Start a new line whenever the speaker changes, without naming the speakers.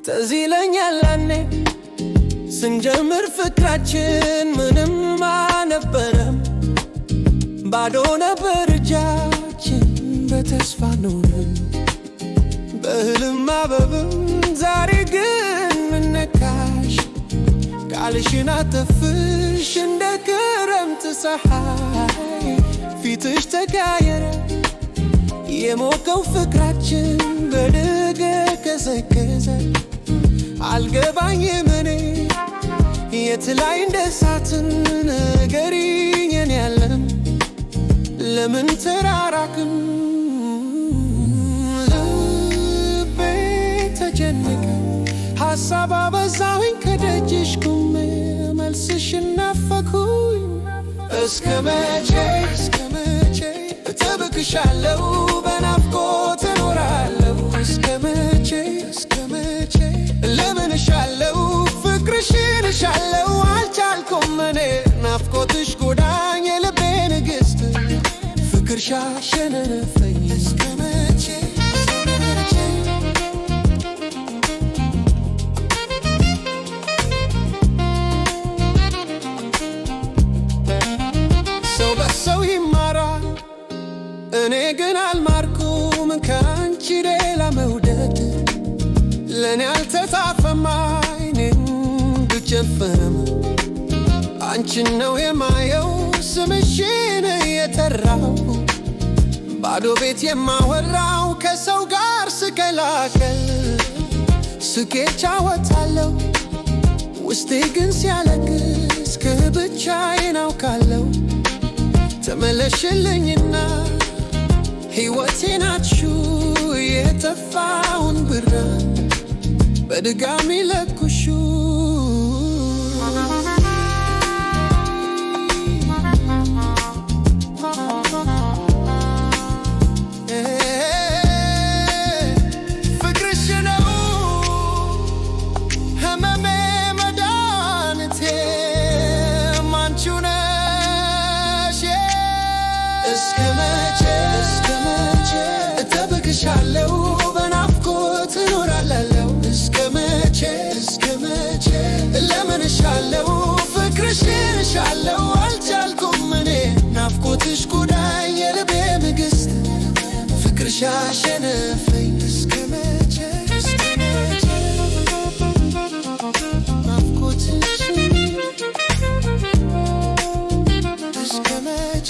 ትዝ ይለኛል ያኔ ስንጀምር ፍቅራችን ምንም አልነበረም፣ ባዶ ነበር እጃችን በተስፋ ኖረን በህልም አበብም። ዛሬ ግን ምነካሽ ቃልሽን አተፍሽ እንደ ክረምት ፀሐይ ፊትሽ ተቀያየረ። የሞቀው ፍቅራችን በድገ ቀዘቀዘ። አልገባኝም እኔ የት ላይ እንደሳትን ንገሪኝ የኔ ዓለም ለምን ተራራቅን? ልቤ ተጨነቀ ሐሳብ አበዛሁኝ ከደጅሽ ቆሜ መልስሽን ናፈኩኝ። እስከ መቼ እጠብቅሻለሁ በናፍቆት እኖራለሁ? እስከ መቼ ለምንሻለሁ ፍቅርሽን እሻለሁ? አልቻልኩም እኔ ናፍቆትሽ ጎዳኝ የልቤ ንግሥት ፍቅርሽ አሸነፈኝ። እስከ መቼ ሰው በሰው ይማራል፣ እኔ ግን አልማርኩም ከአንቺ ሌላ መውደድ። ለኔ አልተጻፈም አይኔን ብጨፍርም አንቺን ነው የማየው ስምሽን እየጠራው። ባዶ ቤት የማወራው ከሰው ጋር ስቀላቀል ስቄ ጫወታለሁ፣ ውስጤ ግን ሲያለቅስ ከብቻዬን አውቃለሁ። ተመለሽልኝና ሕይወቴን አትሹ የጠፋውን ብርሃን በድጋሚ ለኩሹ። ፍቅርሽ ነው ህመሜ መድኃኒቴ አንቺው ነሽ። እስከ መቼ እጠብቅሻለሁ በናፍቆት እኖራለሁ? እስከ መቼ ለምንሻለሁ ፍቅርሽን እሻለሁ? አልቻልኩም እኔ ናፍቆትሽ ጎዳኝ የልቤ ንግሥት ፍቅርሽ አሸነፈኝ። እስከ መቼ ናፍቆትሽ እስከ መቼ